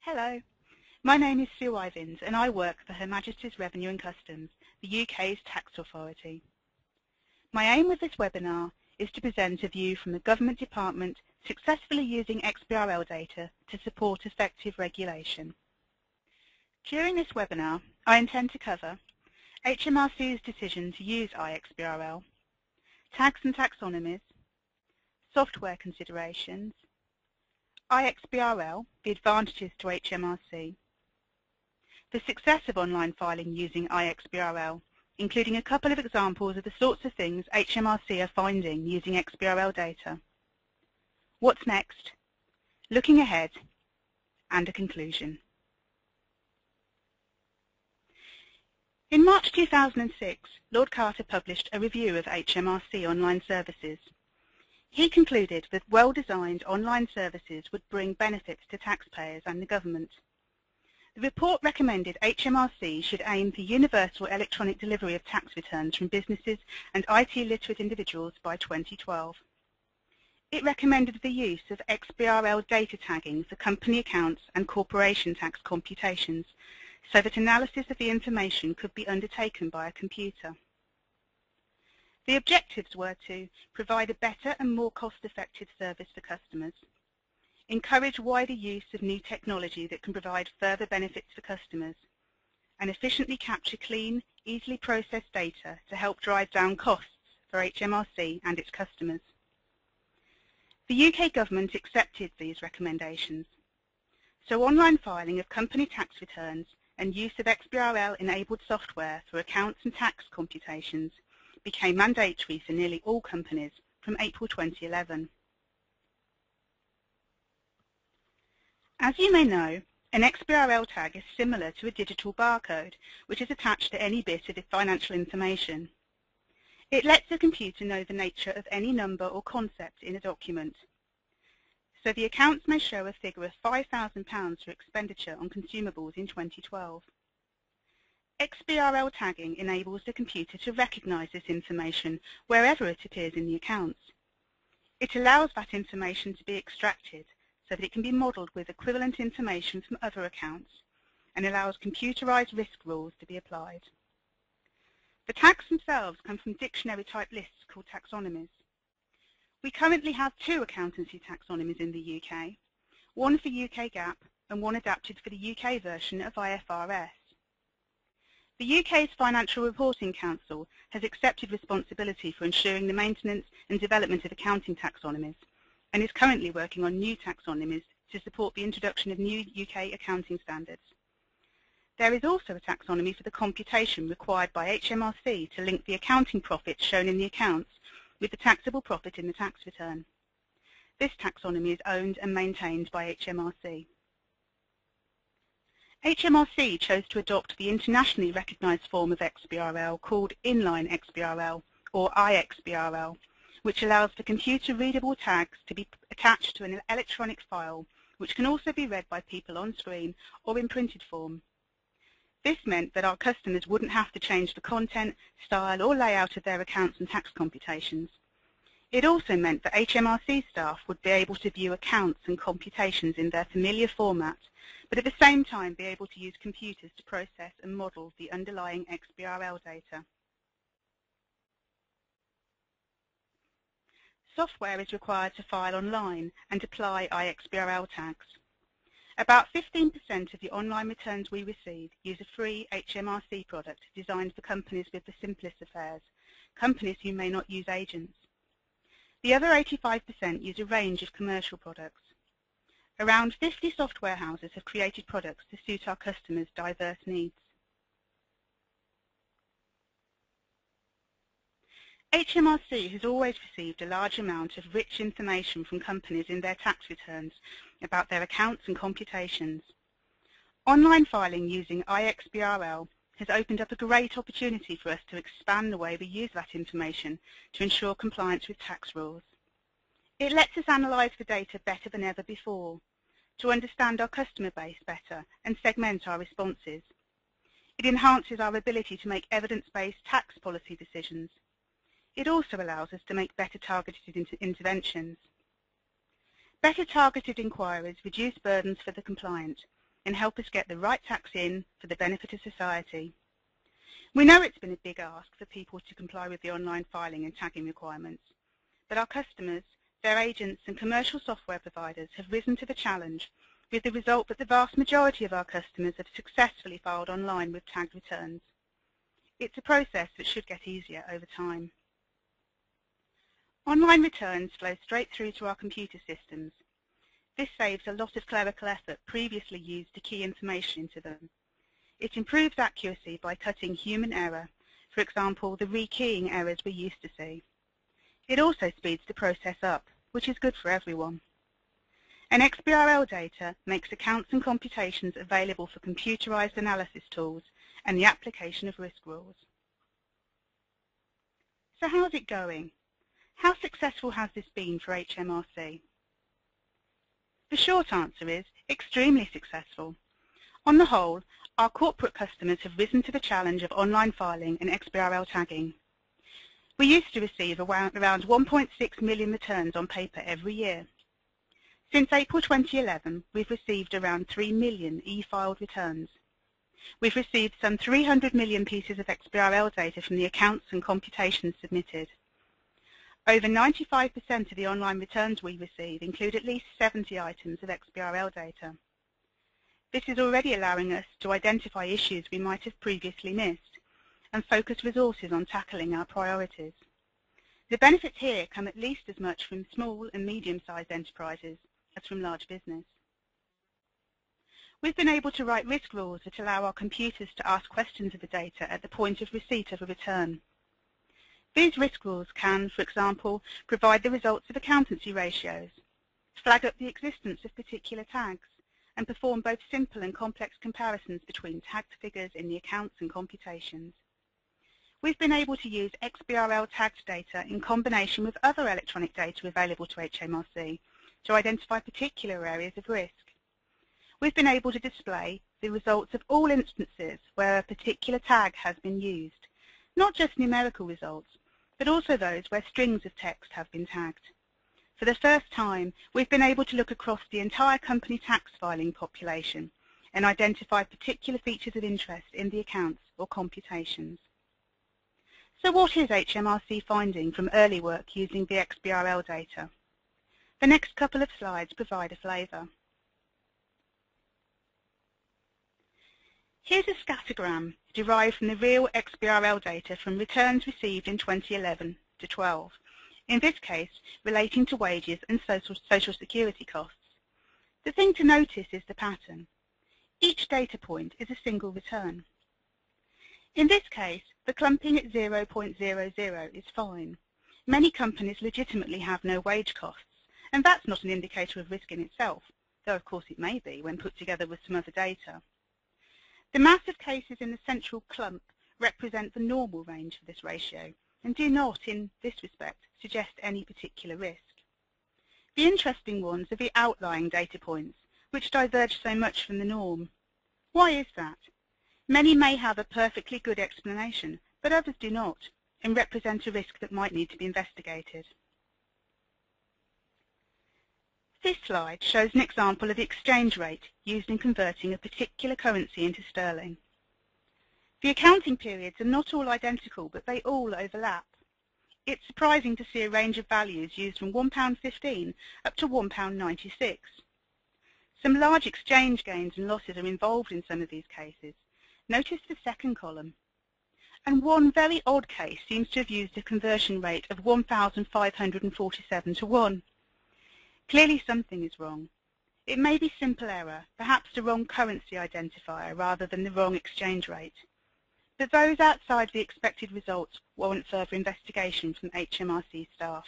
Hello, my name is Sue Ivins and I work for Her Majesty's Revenue and Customs, the UK's tax authority. My aim with this webinar is to present a view from the Government Department successfully using XBRL data to support effective regulation. During this webinar, I intend to cover HMRC's decision to use iXBRL, tags and taxonomies, software considerations, iXBRL, the advantages to HMRC, the success of online filing using iXBRL, including a couple of examples of the sorts of things HMRC are finding using XBRL data, what's next, looking ahead, and a conclusion. In March 2006, Lord Carter published a review of HMRC online services. He concluded that well-designed online services would bring benefits to taxpayers and the government. The report recommended HMRC should aim for universal electronic delivery of tax returns from businesses and IT-literate individuals by 2012. It recommended the use of XBRL data tagging for company accounts and corporation tax computations so that analysis of the information could be undertaken by a computer. The objectives were to provide a better and more cost-effective service for customers, encourage wider use of new technology that can provide further benefits for customers, and efficiently capture clean, easily processed data to help drive down costs for HMRC and its customers. The UK government accepted these recommendations, so online filing of company tax returns and use of XBRL-enabled software for accounts and tax computations became mandatory for nearly all companies from April 2011. As you may know, an XBRL tag is similar to a digital barcode, which is attached to any bit of financial information. It lets the computer know the nature of any number or concept in a document. So the accounts may show a figure of £5,000 for expenditure on consumables in 2012. XBRL tagging enables the computer to recognize this information wherever it appears in the accounts. It allows that information to be extracted so that it can be modeled with equivalent information from other accounts and allows computerized risk rules to be applied. The tags themselves come from dictionary-type lists called taxonomies. We currently have two accountancy taxonomies in the UK, one for UK GAAP and one adapted for the UK version of IFRS. The UK's Financial Reporting Council has accepted responsibility for ensuring the maintenance and development of accounting taxonomies and is currently working on new taxonomies to support the introduction of new UK accounting standards. There is also a taxonomy for the computation required by HMRC to link the accounting profits shown in the accounts with the taxable profit in the tax return. This taxonomy is owned and maintained by HMRC. HMRC chose to adopt the internationally recognised form of XBRL called inline XBRL, or iXBRL, which allows for computer-readable tags to be attached to an electronic file, which can also be read by people on screen or in printed form. This meant that our customers wouldn't have to change the content, style or layout of their accounts and tax computations. It also meant that HMRC staff would be able to view accounts and computations in their familiar format, but at the same time be able to use computers to process and model the underlying XBRL data. Software is required to file online and apply iXBRL tags. About 15% of the online returns we receive use a free HMRC product designed for companies with the simplest affairs, companies who may not use agents. The other 85% use a range of commercial products. Around 50 software houses have created products to suit our customers' diverse needs. HMRC has always received a large amount of rich information from companies in their tax returns about their accounts and computations. Online filing using iXBRL has opened up a great opportunity for us to expand the way we use that information to ensure compliance with tax rules. It lets us analyse the data better than ever before, to understand our customer base better and segment our responses. It enhances our ability to make evidence-based tax policy decisions. It also allows us to make better targeted interventions. Better targeted inquiries reduce burdens for the compliant and help us get the right tax in for the benefit of society. We know it's been a big ask for people to comply with the online filing and tagging requirements, but our customers, their agents and commercial software providers have risen to the challenge, with the result that the vast majority of our customers have successfully filed online with tagged returns. It's a process that should get easier over time. Online returns flow straight through to our computer systems. This saves a lot of clerical effort previously used to key information into them. It improves accuracy by cutting human error, for example, the rekeying errors we used to see. It also speeds the process up, which is good for everyone. And XBRL data makes accounts and computations available for computerized analysis tools and the application of risk rules. So how's it going? How successful has this been for HMRC? The short answer is extremely successful. On the whole, our corporate customers have risen to the challenge of online filing and XBRL tagging. We used to receive around 1.6 million returns on paper every year. Since April 2011, we've received around 3 million e-filed returns. We've received some 300 million pieces of XBRL data from the accounts and computations submitted. Over 95% of the online returns we receive include at least 70 items of XBRL data. This is already allowing us to identify issues we might have previously missed and focus resources on tackling our priorities. The benefits here come at least as much from small and medium-sized enterprises as from large business. We've been able to write risk rules that allow our computers to ask questions of the data at the point of receipt of a return. These risk rules can, for example, provide the results of accountancy ratios, flag up the existence of particular tags, and perform both simple and complex comparisons between tagged figures in the accounts and computations. We've been able to use XBRL tagged data in combination with other electronic data available to HMRC to identify particular areas of risk. We've been able to display the results of all instances where a particular tag has been used, not just numerical results, but also those where strings of text have been tagged. For the first time, we've been able to look across the entire company tax filing population and identify particular features of interest in the accounts or computations. So what is HMRC finding from early work using the XBRL data? The next couple of slides provide a flavour. Here's a scattergram derived from the real XBRL data from returns received in 2011 to 12, in this case relating to wages and social security costs. The thing to notice is the pattern. Each data point is a single return. In this case, the clumping at 0.00 is fine. Many companies legitimately have no wage costs, and that's not an indicator of risk in itself, though of course it may be when put together with some other data. The mass of cases in the central clump represent the normal range for this ratio and do not, in this respect, suggest any particular risk. The interesting ones are the outlying data points, which diverge so much from the norm. Why is that? Many may have a perfectly good explanation, but others do not, and represent a risk that might need to be investigated. This slide shows an example of the exchange rate used in converting a particular currency into sterling. The accounting periods are not all identical, but they all overlap. It's surprising to see a range of values used from £1.15 up to £1.96. Some large exchange gains and losses are involved in some of these cases. Notice the second column. And one very odd case seems to have used a conversion rate of 1,547 to 1. Clearly something is wrong. It may be simple error, perhaps the wrong currency identifier rather than the wrong exchange rate. But those outside the expected results warrant further investigation from HMRC staff.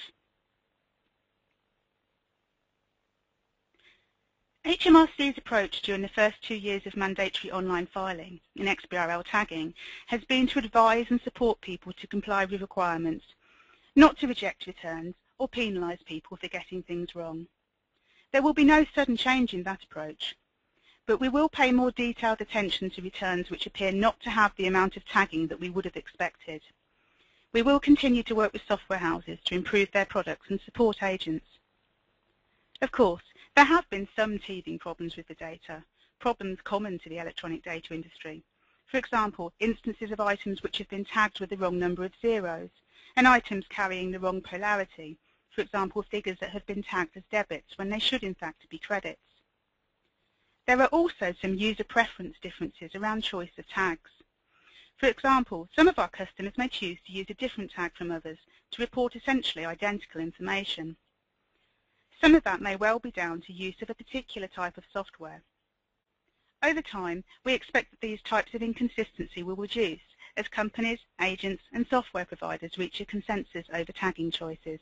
HMRC's approach during the first 2 years of mandatory online filing in XBRL tagging has been to advise and support people to comply with requirements, not to reject returns or penalise people for getting things wrong. There will be no sudden change in that approach, but we will pay more detailed attention to returns which appear not to have the amount of tagging that we would have expected. We will continue to work with software houses to improve their products and support agents. Of course, There have been some teething problems with the data, problems common to the electronic data industry. For example, instances of items which have been tagged with the wrong number of zeros, and items carrying the wrong polarity, for example, figures that have been tagged as debits when they should in fact be credits. There are also some user preference differences around choice of tags. For example, some of our customers may choose to use a different tag from others to report essentially identical information. Some of that may well be down to use of a particular type of software. Over time, we expect that these types of inconsistency will reduce as companies, agents and software providers reach a consensus over tagging choices.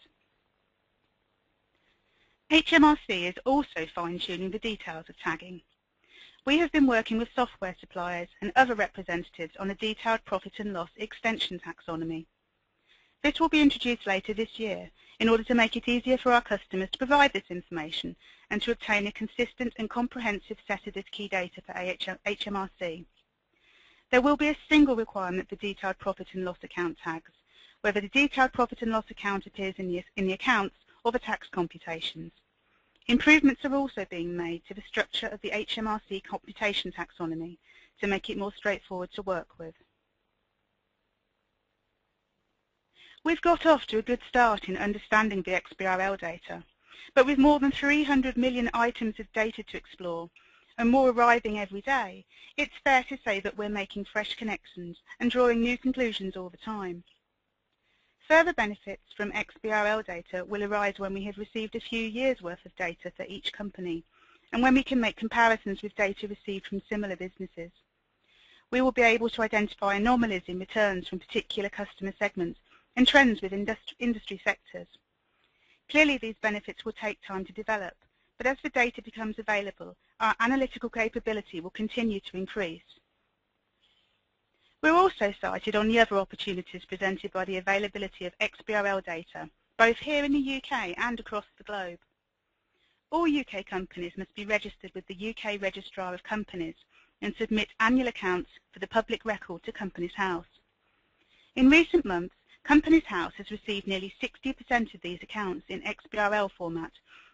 HMRC is also fine-tuning the details of tagging. We have been working with software suppliers and other representatives on a detailed profit and loss extension taxonomy. This will be introduced later this year in order to make it easier for our customers to provide this information and to obtain a consistent and comprehensive set of this key data for HMRC. There will be a single requirement for detailed profit and loss account tags, whether the detailed profit and loss account appears in the accounts or the tax computations. Improvements are also being made to the structure of the HMRC computation taxonomy to make it more straightforward to work with. We've got off to a good start in understanding the XBRL data, but with more than 300 million items of data to explore and more arriving every day, it's fair to say that we're making fresh connections and drawing new conclusions all the time. Further benefits from XBRL data will arise when we have received a few years' worth of data for each company and when we can make comparisons with data received from similar businesses. We will be able to identify anomalies in returns from particular customer segments and trends with industry sectors. Clearly, these benefits will take time to develop, but as the data becomes available, our analytical capability will continue to increase. We're also excited on the other opportunities presented by the availability of XBRL data, both here in the UK and across the globe. All UK companies must be registered with the UK Registrar of Companies and submit annual accounts for the public record to Companies House. In recent months, Companies House has received nearly 60% of these accounts in XBRL format,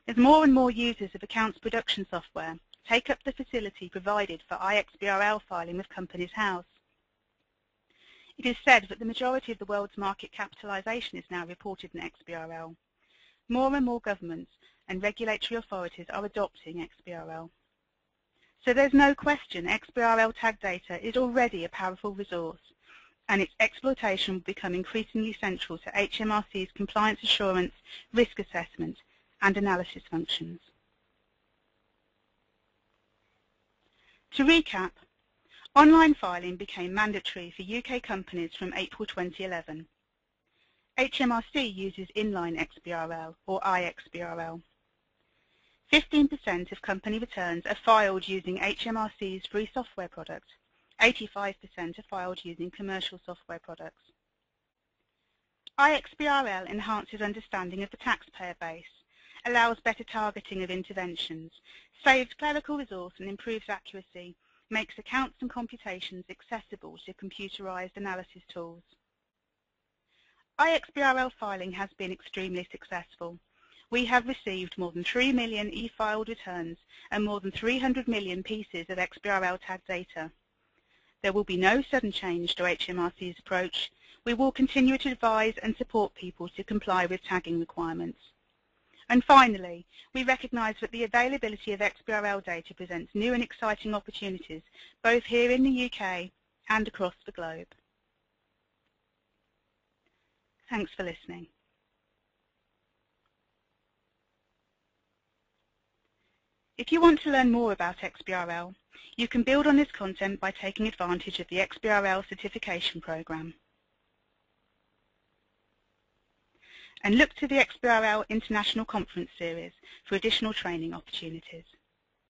as more and more users of accounts production software take up the facility provided for iXBRL filing with Companies House. It is said that the majority of the world's market capitalisation is now reported in XBRL. More and more governments and regulatory authorities are adopting XBRL. So there's no question XBRL tag data is already a powerful resource, and its exploitation will become increasingly central to HMRC's compliance assurance, risk assessment and analysis functions. To recap, online filing became mandatory for UK companies from April 2011. HMRC uses inline XBRL, or iXBRL. 15% of company returns are filed using HMRC's free software product. 85% are filed using commercial software products. iXBRL enhances understanding of the taxpayer base, allows better targeting of interventions, saves clerical resource and improves accuracy, makes accounts and computations accessible to computerized analysis tools. iXBRL filing has been extremely successful. We have received more than 3 million e-filed returns and more than 300 million pieces of XBRL tag data. There will be no sudden change to HMRC's approach. We will continue to advise and support people to comply with tagging requirements. And finally, we recognise that the availability of XBRL data presents new and exciting opportunities, both here in the UK and across the globe. Thanks for listening. If you want to learn more about XBRL, you can build on this content by taking advantage of the XBRL certification programme. And look to the XBRL International Conference Series for additional training opportunities.